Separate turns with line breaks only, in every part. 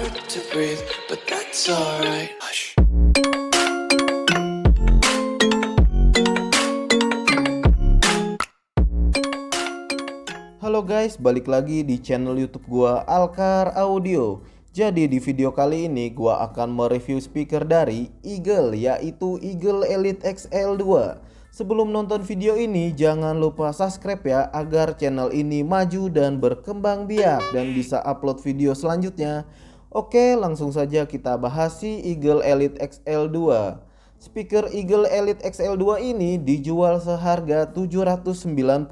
hard to breathe, but that's alright. Hush.
Halo guys, balik lagi di channel YouTube gua Alkar Audio. Jadi di video kali ini gua akan mereview speaker dari Eagle, yaitu Eagle Elite XL2. Sebelum nonton video ini jangan lupa subscribe ya, agar channel ini maju dan berkembang biak dan bisa upload video selanjutnya. Oke, langsung saja kita bahas si Eagle Elite XL2. Speaker Eagle Elite XL2 ini dijual seharga Rp799.000.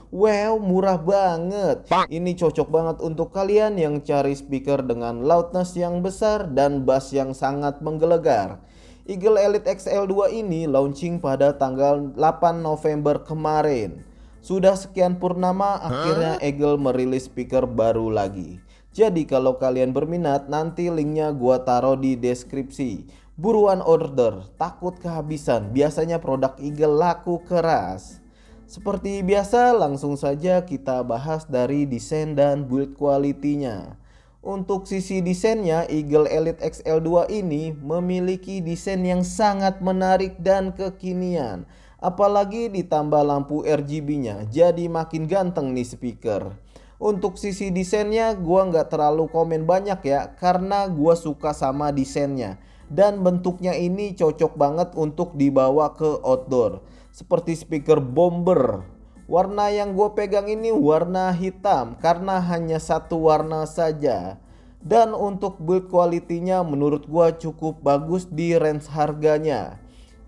Wow, murah banget. Ini cocok banget untuk kalian yang cari speaker dengan loudness yang besar dan bass yang sangat menggelegar. Eagle Elite XL2 ini launching pada tanggal 8 November kemarin. Sudah sekian purnama, akhirnya Eagle merilis speaker baru lagi. Jadi kalau kalian berminat, nanti linknya gua taruh di deskripsi. Buruan order, takut kehabisan. Biasanya produk Eagle laku keras. Seperti biasa, langsung saja kita bahas dari desain dan build quality-nya. Untuk sisi desainnya, Eagle Elite XL2 ini memiliki desain yang sangat menarik dan kekinian. Apalagi ditambah lampu RGB-nya, jadi makin ganteng nih speaker. Untuk sisi desainnya gua nggak terlalu komen banyak ya, karena gua suka sama desainnya. Dan bentuknya ini cocok banget untuk dibawa ke outdoor, seperti speaker bomber. Warna yang gue pegang ini warna hitam karena hanya satu warna saja. Dan untuk build quality-nya menurut gue cukup bagus di range harganya.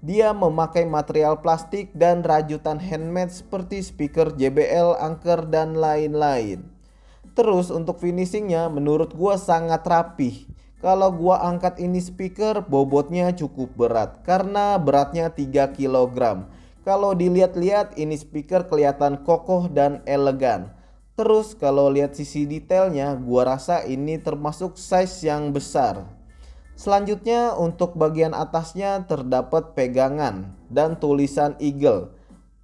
Dia memakai material plastik dan rajutan handmade seperti speaker JBL, Anker, dan lain-lain. Terus untuk finishingnya menurut gue sangat rapih. Kalau gua angkat ini speaker, bobotnya cukup berat karena beratnya 3 kg. Kalau dilihat-lihat ini speaker kelihatan kokoh dan elegan. Terus kalau lihat sisi detailnya, gua rasa ini termasuk size yang besar. Selanjutnya untuk bagian atasnya terdapat pegangan dan tulisan Eagle.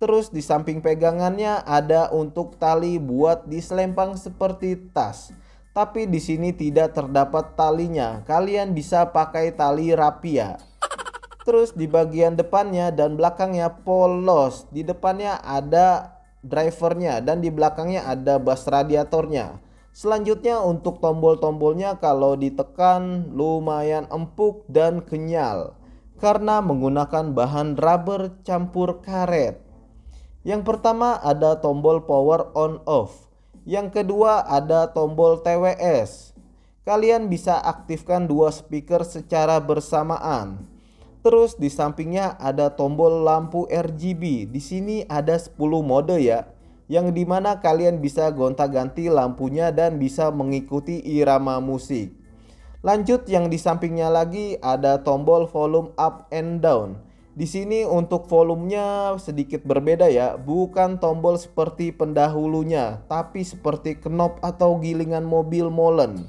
Terus di samping pegangannya ada untuk tali buat diselempang seperti tas. Tapi di sini tidak terdapat talinya. Kalian bisa pakai tali rapia. Terus di bagian depannya dan belakangnya polos. Di depannya ada drivernya dan di belakangnya ada bas radiatornya. Selanjutnya untuk tombol-tombolnya kalau ditekan lumayan empuk dan kenyal karena menggunakan bahan rubber campur karet. Yang pertama ada tombol power on off. Yang kedua ada tombol TWS. Kalian bisa aktifkan dua speaker secara bersamaan. Terus di sampingnya ada tombol lampu RGB. Di sini ada 10 mode ya, yang dimana kalian bisa gonta-ganti lampunya dan bisa mengikuti irama musik. Lanjut yang di sampingnya lagi ada tombol volume up and down. Di sini untuk volumenya sedikit berbeda ya, bukan tombol seperti pendahulunya, tapi seperti knop atau gilingan mobil molen.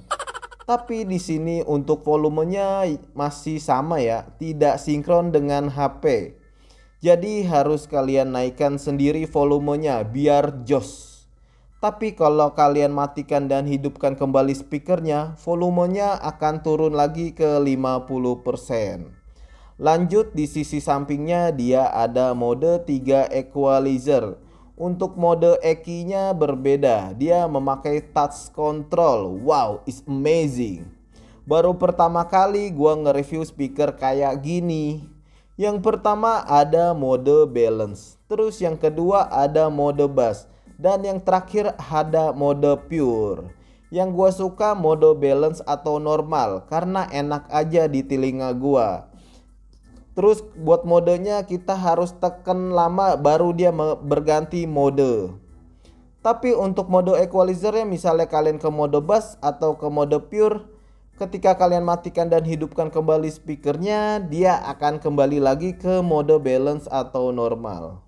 Tapi di sini untuk volumenya masih sama ya, tidak sinkron dengan HP. Jadi harus kalian naikkan sendiri volumenya biar jos. Tapi kalau kalian matikan dan hidupkan kembali speakernya, volumenya akan turun lagi ke 50%. Lanjut di sisi sampingnya dia ada mode 3 equalizer. Untuk mode EQ-nya berbeda. Dia memakai touch control. Wow, it's amazing. Baru pertama kali gua nge-review speaker kayak gini. Yang pertama ada mode balance. Terus yang kedua ada mode bass. Dan yang terakhir ada mode pure. Yang gua suka mode balance atau normal karena enak aja di telinga gua. Terus buat modenya kita harus tekan lama baru dia berganti mode. Tapi untuk mode equalizernya misalnya kalian ke mode bass atau ke mode pure, ketika kalian matikan dan hidupkan kembali speakernya, dia akan kembali lagi ke mode balance atau normal.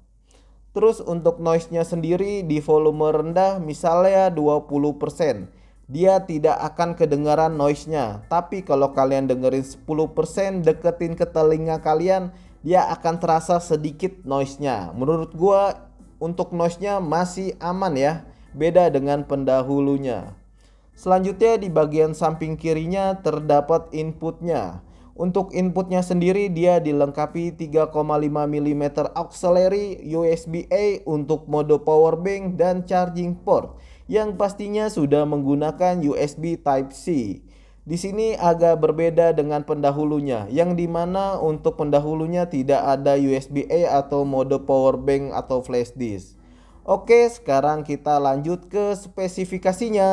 Terus untuk noise-nya sendiri di volume rendah misalnya 20%. Dia tidak akan kedengaran noise-nya. Tapi kalau kalian dengerin 10%, deketin ke telinga kalian, dia akan terasa sedikit noise-nya. Menurut gua untuk noise-nya masih aman ya, beda dengan pendahulunya. Selanjutnya di bagian samping kirinya terdapat inputnya. Untuk inputnya sendiri dia dilengkapi 3,5 mm auxiliary USB-A untuk mode power bank dan charging port yang pastinya sudah menggunakan USB Type-C. Di sini agak berbeda dengan pendahulunya, yang dimana untuk pendahulunya tidak ada USB-A atau mode power bank atau flash disk. Oke, sekarang kita lanjut ke spesifikasinya.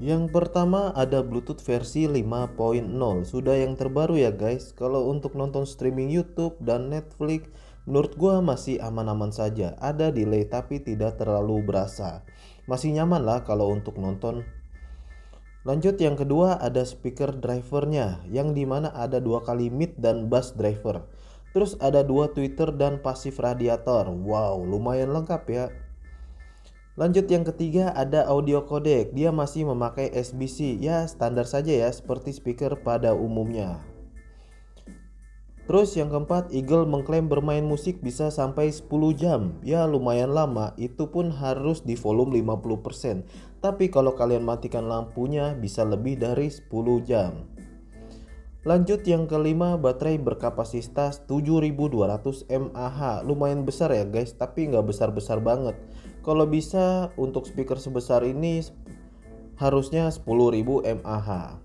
Yang pertama ada Bluetooth versi 5.0, sudah yang terbaru ya guys. Kalau untuk nonton streaming YouTube dan Netflix, menurut gua masih aman-aman saja. Ada delay tapi tidak terlalu berasa. Masih nyaman lah kalau untuk nonton. Lanjut yang kedua ada speaker drivernya, yang dimana ada 2 kali mid dan bass driver. Terus ada 2 tweeter dan pasif radiator. Wow, lumayan lengkap ya. Lanjut yang ketiga ada audio codec. Dia masih memakai SBC. Ya standar saja ya, seperti speaker pada umumnya. Terus yang keempat, Eagle mengklaim bermain musik bisa sampai 10 jam. Ya lumayan lama, itu pun harus di volume 50%. Tapi kalau kalian matikan lampunya bisa lebih dari 10 jam. Lanjut yang kelima, baterai berkapasitas 7200 mAh. Lumayan besar ya guys, tapi nggak besar-besar banget. Kalau bisa untuk speaker sebesar ini harusnya 10.000 mAh.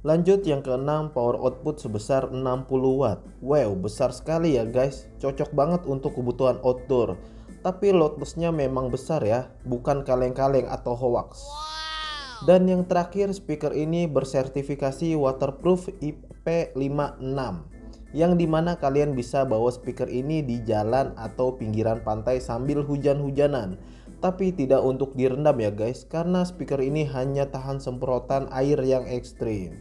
Lanjut yang keenam, power output sebesar 60 watt. Wow, besar sekali ya guys. Cocok banget untuk kebutuhan outdoor. Tapi loadless-nya memang besar ya, bukan kaleng-kaleng atau hoax. Dan yang terakhir, speaker ini bersertifikasi waterproof IP56, yang dimana kalian bisa bawa speaker ini di jalan atau pinggiran pantai sambil hujan-hujanan. Tapi tidak untuk direndam ya guys, karena speaker ini hanya tahan semprotan air yang ekstrim.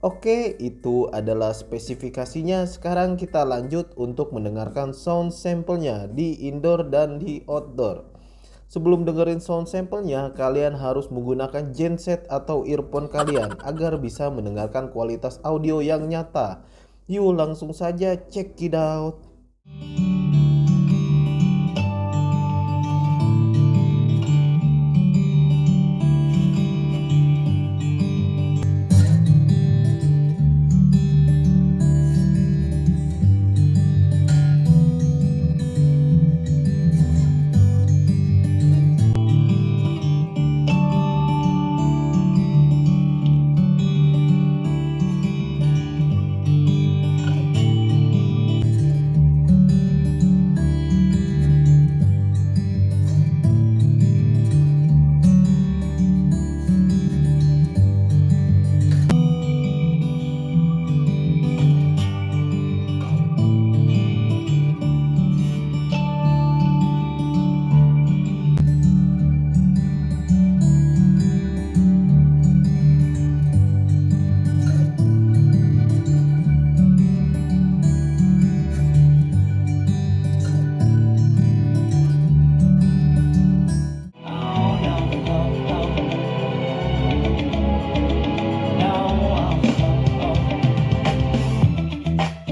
Oke, itu adalah spesifikasinya. Sekarang kita lanjut untuk mendengarkan sound sample-nya di indoor dan di outdoor. Sebelum dengerin sound sample-nya, kalian harus menggunakan genset atau earphone kalian agar bisa mendengarkan kualitas audio yang nyata. Yuk langsung saja check it out.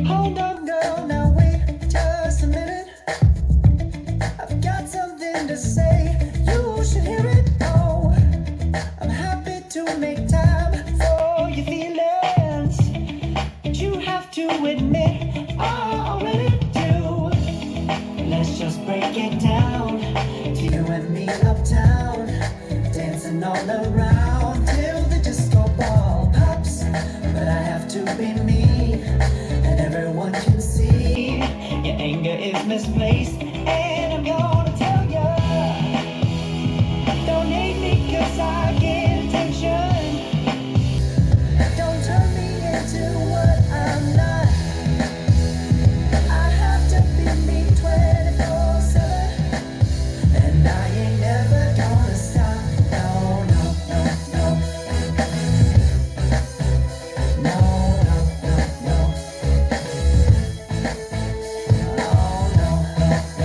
Hold on, girl, now wait just a minute. I've got something to say. You should hear it. Oh, I'm happy to make time for your feelings, but you have to admit I already do. Let's just break it down to you and me uptown, dancing all around till the disco ball pops. But I have to be me, and everyone can see your anger is misplaced. And I'm gonna tell you, don't hate me 'cause I get attention. Don't turn me into what I'm not. I have to be me 24/7, and I ain't never gonna stop. No, no, no, no. No, no, no, no. No, no, no, no.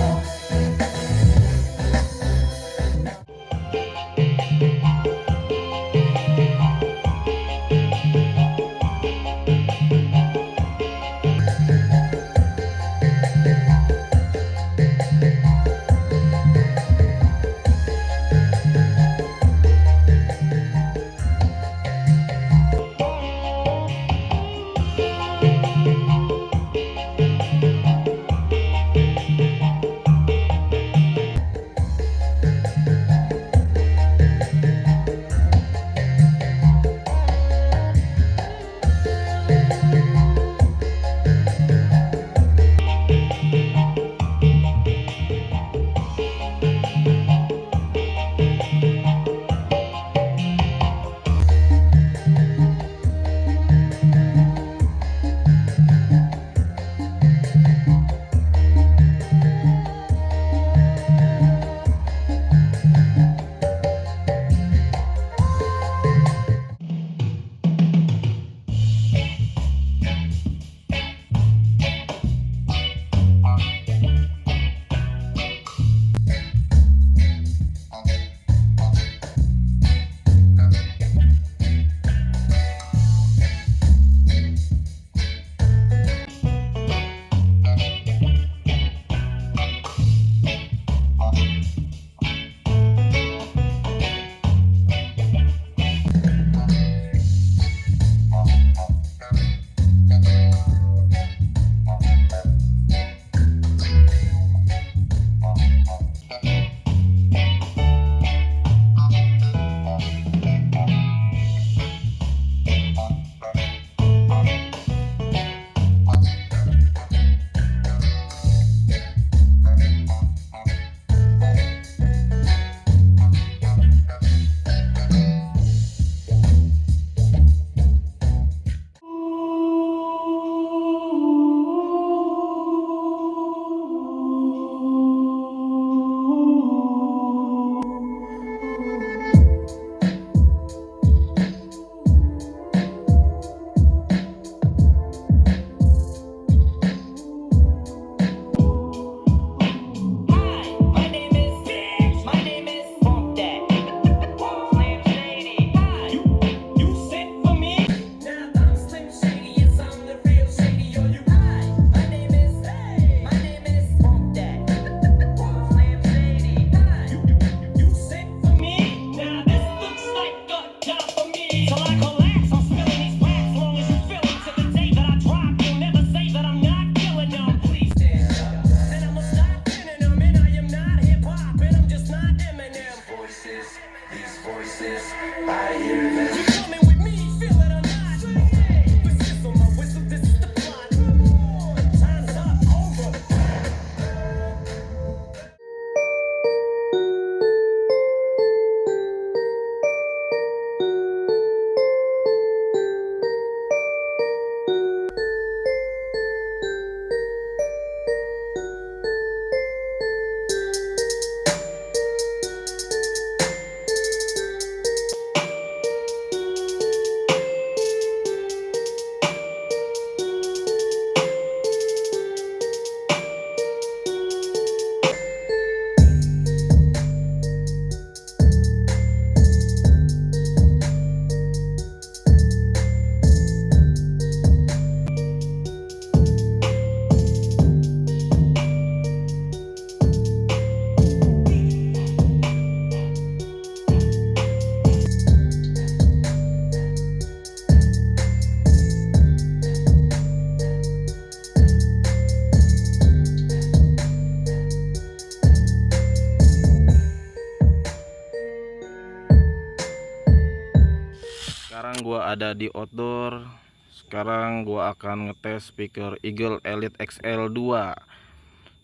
Sekarang gua ada di outdoor. Sekarang gua akan ngetes speaker Eagle Elite XL2.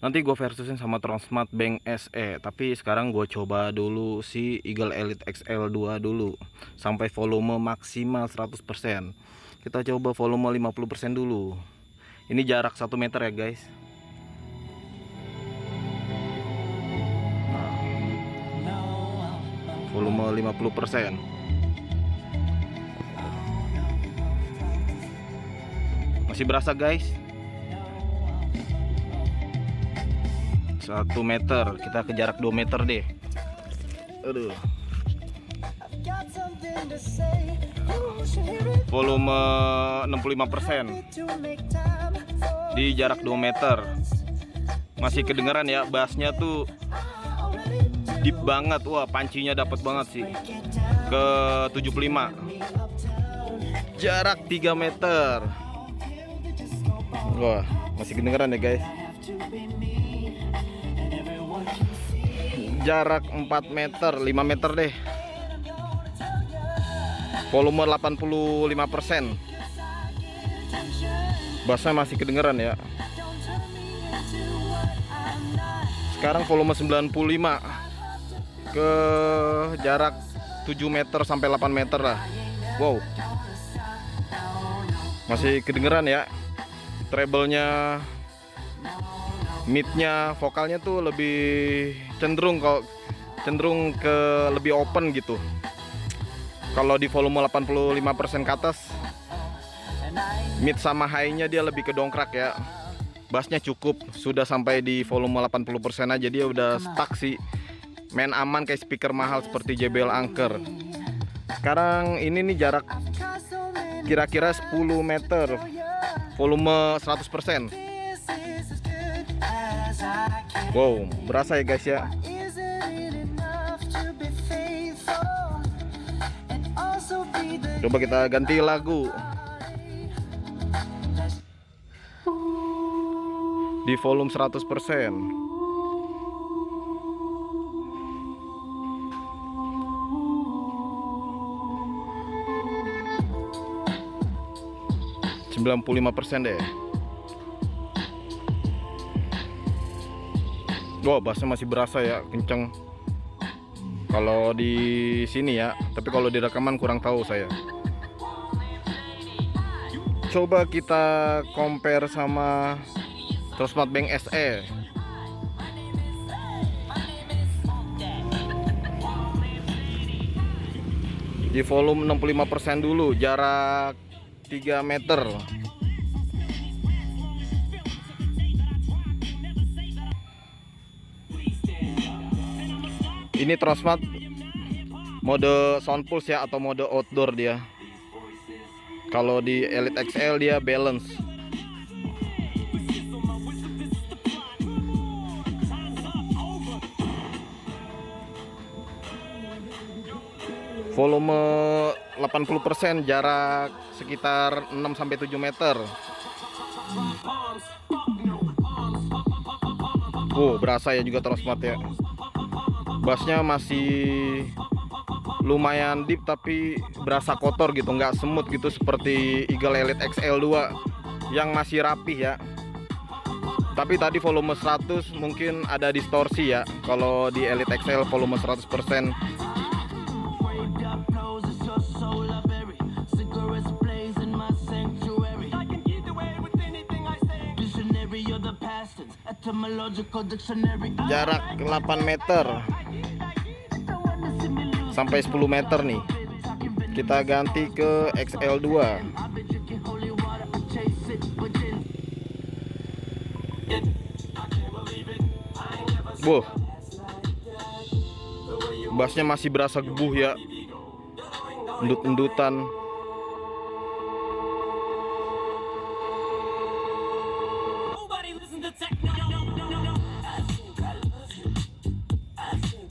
Nanti gua versusin sama Tronsmart Bank SE. Tapi sekarang gua coba dulu si Eagle Elite XL2 dulu sampai volume maksimal 100%. Kita coba volume 50% dulu. Ini jarak 1 meter ya guys. Volume 50%. Masih berasa guys. 1 meter, kita ke jarak 2 meter deh. Aduh.
Got something to say. You should hear it.
Volume 65%
To make time for
di jarak 2 meter. Masih kedengeran ya, bassnya tuh deep banget. Wah, pancinya dapat banget sih. Ke 75. Jarak 3 meter. Wah, masih kedengeran ya guys. Jarak 4 meter, 5 meter deh. Volume 85%. Bassnya masih kedengeran ya. Sekarang volume 95 ke jarak 7 meter sampai 8 meter lah. Wow, masih kedengeran ya. Treble-nya, mid-nya, vokalnya tuh lebih cenderung ke lebih open gitu. Kalau di volume 85% ke atas, mid sama high-nya dia lebih ke dongkrak ya. Bassnya cukup, sudah sampai di volume 80% aja dia udah stuck sih. Main aman kayak speaker mahal seperti JBL Anker. Sekarang ini nih jarak kira-kira 10 meter. Volume 100%. Wow, berasa ya guys ya. Coba kita ganti lagu. Di volume 100%. 95% deh. Wow, bassnya masih berasa ya, kenceng. Kalau di sini ya, tapi kalau di rekaman kurang tahu saya. Coba kita compare sama Tronsmart Bank SE. Di volume 65% dulu, jarak 3 meter. Ini Tronsmart mode sound pulse ya, atau mode outdoor dia. Kalau di Elite XL dia balance. Volume 80%, jarak sekitar 6-7 meter. Berasa ya juga Tronsmart ya. Bassnya masih lumayan deep tapi berasa kotor gitu, nggak smooth gitu seperti Eagle Elite XL2 yang masih rapih ya. Tapi tadi volume 100 mungkin ada distorsi ya. Kalau di Elite XL volume 100%. Jarak 8 meter sampai 10 meter nih. Kita ganti ke XL2. Wuh, bassnya masih berasa gebuh ya, endut-endutan.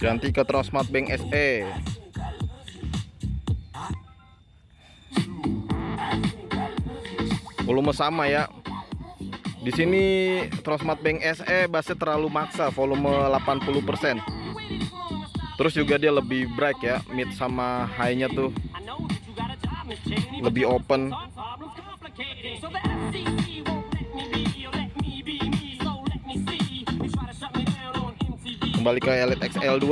Ganti ke Tronsmart Bank SE. Volume sama ya. Di sini Tronsmart Bank SE bassnya terlalu maksa, volume 80%. Terus juga dia lebih bright ya, mid sama high-nya tuh lebih open. Kembali ke Elite XL2.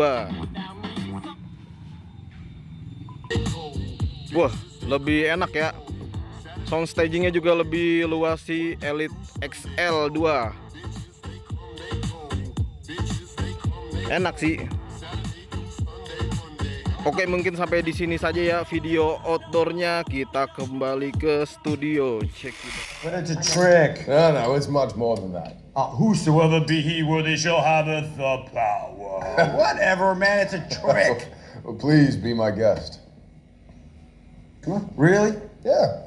Wah, lebih enak ya. Sound stagingnya juga lebih luas si Elite XL2. Enak sih. Oke, mungkin sampai di sini saja ya video outdoornya. Kita kembali ke studio. Check it out.
But it's a trick.
No, it's much more than that.
Whosoever be he, worthy shall have the power. Whatever, man, it's a trick.
Well, please be my guest.
Come on. Really?
Yeah.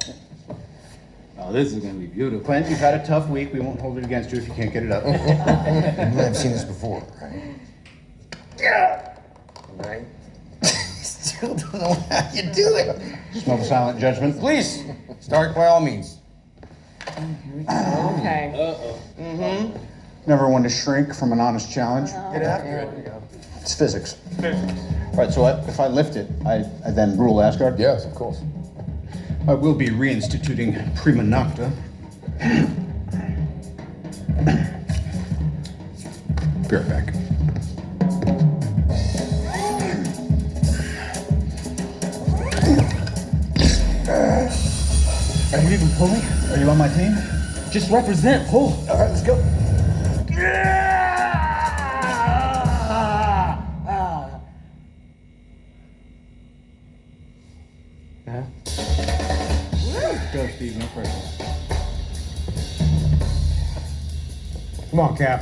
Oh, this is gonna be beautiful. Clint, you've had a tough week. We won't hold it against you if you can't get it up.
I've seen this before, right?
Right.
Still don't know how you do it.
Smell the silent judgment.
Please, start by all means.
Okay.
Never one to shrink from an honest challenge.
Get after it.
It's physics. All right, so if I lift it, I then rule Asgard.
Yes, of course.
I will be reinstituting Prima Nocta. Be right back. Are you even pulling? Are you on my team? Just represent, pull.
All right, let's go.
Go, Steve, no pressure.
Come on, Cap.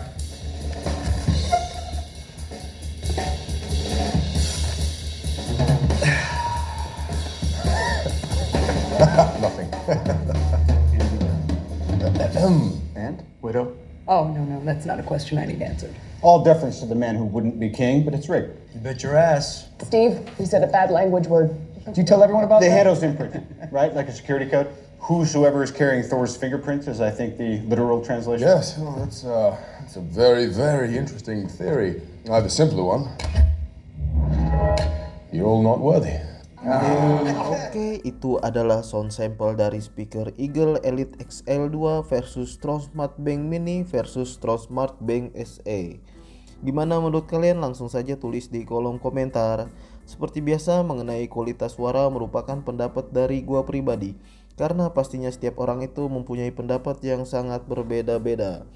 Nothing.
And, widow?
Oh, no, that's not a question I need answered.
All deference to the man who wouldn't be king, but it's rigged.
You bet your ass.
Steve, you said a bad language word. Did you tell everyone about
The
that?
Hados imprinted, right? Like a security code. Whosoever is carrying Thor's fingerprints is, I think, the literal translation.
Yes, well, that's a very, very interesting theory. I have a simpler one. You're all not worthy.
Oke, itu adalah sound sample dari speaker Eagle Elite XL2 versus Tronsmart Bank Mini versus Tronsmart Bank SE. Gimana menurut kalian? Langsung saja tulis di kolom komentar. Seperti biasa, mengenai kualitas suara merupakan pendapat dari gua pribadi, karena pastinya setiap orang itu mempunyai pendapat yang sangat berbeda-beda.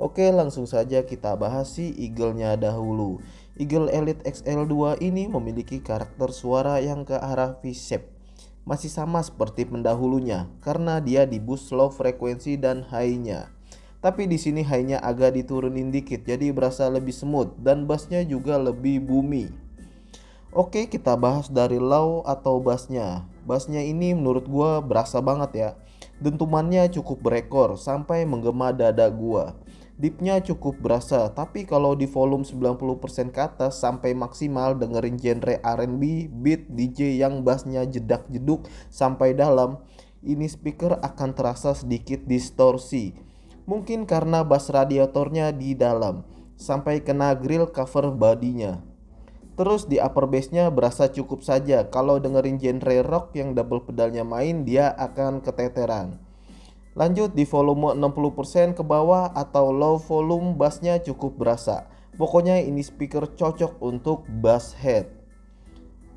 Oke, langsung saja kita bahas si Eagle-nya dahulu. Eagle Elite XL2 ini memiliki karakter suara yang ke arah V-shape. Masih sama seperti pendahulunya karena dia di boost low frekuensi dan high-nya. Tapi di sini high-nya agak diturunin dikit, jadi berasa lebih smooth dan bass-nya juga lebih boomy. Oke, kita bahas dari low atau bass-nya. Bass-nya ini menurut gua berasa banget ya. Dentumannya cukup berekor sampai menggema dada gua. Deep-nya cukup berasa, tapi kalau di volume 90% ke atas sampai maksimal dengerin genre R&B, beat, DJ yang bassnya jedak-jeduk sampai dalam, ini speaker akan terasa sedikit distorsi. Mungkin karena bass radiatornya di dalam, sampai kena grill cover bodinya. Terus di upper bassnya berasa cukup saja. Kalau dengerin genre rock yang double pedalnya main, dia akan keteteran. Lanjut di volume 60% ke bawah atau low volume, bassnya cukup berasa. Pokoknya ini speaker cocok untuk bass head.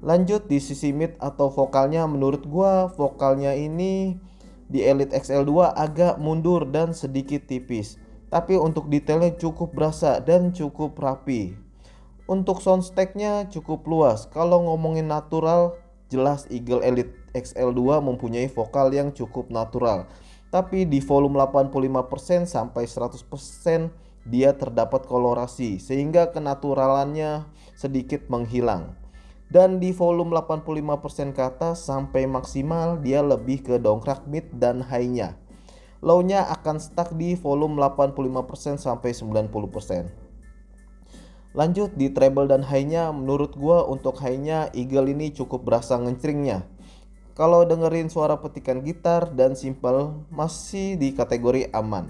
Lanjut di sisi mid atau vokalnya, menurut gua vokalnya ini di Elite XL2 agak mundur dan sedikit tipis. Tapi untuk detailnya cukup berasa dan cukup rapi. Untuk soundstacknya cukup luas. Kalau ngomongin natural, jelas Eagle Elite XL2 mempunyai vokal yang cukup natural. Tapi di volume 85% sampai 100% dia terdapat kolorasi sehingga kenaturalannya sedikit menghilang. Dan di volume 85% ke atas sampai maksimal dia lebih ke dongkrak mid dan high-nya. Low-nya akan stuck di volume 85% sampai 90%. Lanjut di treble dan high-nya, menurut gua untuk high-nya Eagle ini cukup berasa ngencringnya. Kalau dengerin suara petikan gitar dan simple masih di kategori aman.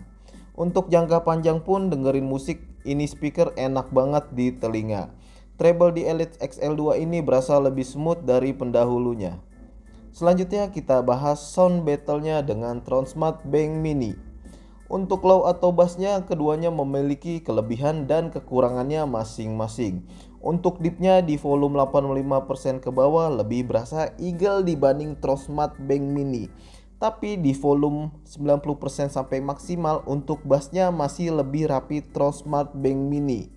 Untuk jangka panjang pun dengerin musik ini speaker enak banget di telinga. Treble di Elite XL2 ini berasa lebih smooth dari pendahulunya. Selanjutnya kita bahas sound battle-nya dengan Tronsmart Bank Mini. Untuk low atau bassnya keduanya memiliki kelebihan dan kekurangannya masing-masing. Untuk deepnya di volume 85% ke bawah lebih berasa Eagle dibanding Tronsmart Bank Mini. Tapi di volume 90% sampai maksimal untuk bassnya masih lebih rapi Tronsmart Bank Mini.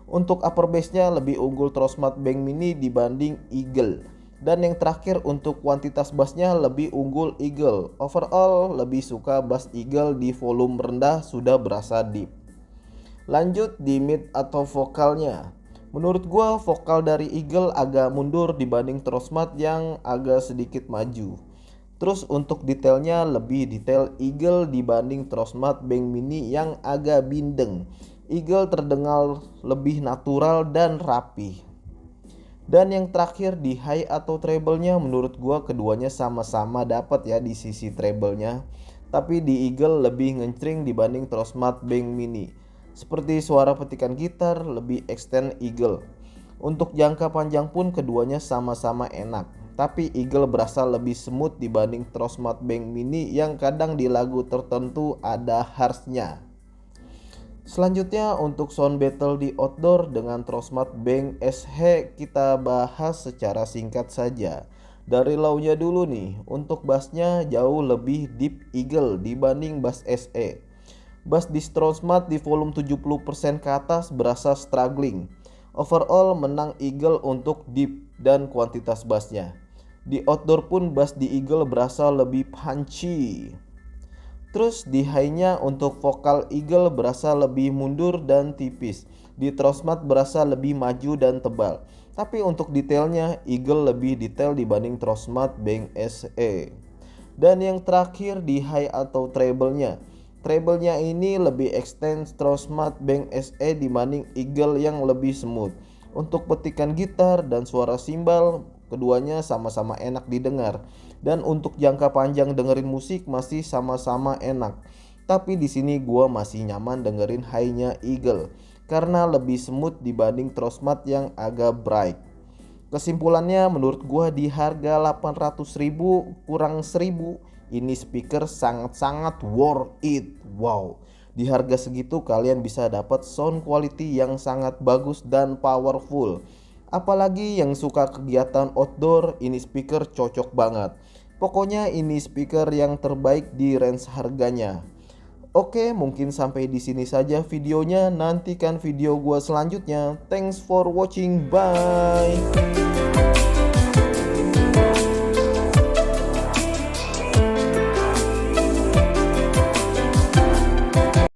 Untuk upper bassnya lebih unggul Tronsmart Bank Mini dibanding Eagle. Dan yang terakhir untuk kuantitas bassnya lebih unggul Eagle. Overall lebih suka bass Eagle di volume rendah sudah berasa deep. Lanjut di mid atau vokalnya. Menurut gua vokal dari Eagle agak mundur dibanding Tronsmart yang agak sedikit maju. Terus untuk detailnya lebih detail Eagle dibanding Tronsmart Bank Mini yang agak bindeng. Eagle terdengar lebih natural dan rapi. Dan yang terakhir di high atau treble-nya, menurut gua keduanya sama-sama dapat ya di sisi treble-nya. Tapi di Eagle lebih ngencring dibanding Tronsmart Bank Mini. Seperti suara petikan gitar lebih extend Eagle. Untuk jangka panjang pun keduanya sama-sama enak. Tapi Eagle berasa lebih smooth dibanding Tronsmart Bank Mini yang kadang di lagu tertentu ada harsh-nya. Selanjutnya untuk sound battle di outdoor dengan Tronsmart Bank SE kita bahas secara singkat saja. Dari low-nya dulu nih, untuk bassnya jauh lebih deep Eagle dibanding bass SE. Bass di Tronsmart di volume 70% ke atas berasa struggling. Overall menang Eagle untuk deep dan kuantitas bassnya. Di outdoor pun bass di Eagle berasa lebih punchy. Terus di high-nya untuk vokal Eagle berasa lebih mundur dan tipis. Di Tronsmart berasa lebih maju dan tebal. Tapi untuk detailnya Eagle lebih detail dibanding Tronsmart Bank SE. Dan yang terakhir di high atau treble-nya. Treble-nya ini lebih extend Tronsmart Bank SE dibanding Eagle yang lebih smooth. Untuk petikan gitar dan suara simbal keduanya sama-sama enak didengar. Dan untuk jangka panjang dengerin musik masih sama-sama enak. Tapi di sini gua masih nyaman dengerin high-nya Eagle karena lebih smooth dibanding Tronsmart yang agak bright. Kesimpulannya menurut gua di harga 800.000 kurang 1.000 ini speaker sangat-sangat worth it. Wow. Di harga segitu kalian bisa dapat sound quality yang sangat bagus dan powerful. Apalagi yang suka kegiatan outdoor, ini speaker cocok banget. Pokoknya ini speaker yang terbaik di range harganya. Oke, mungkin sampai di sini saja videonya. Nantikan video gua selanjutnya. Thanks for watching. Bye.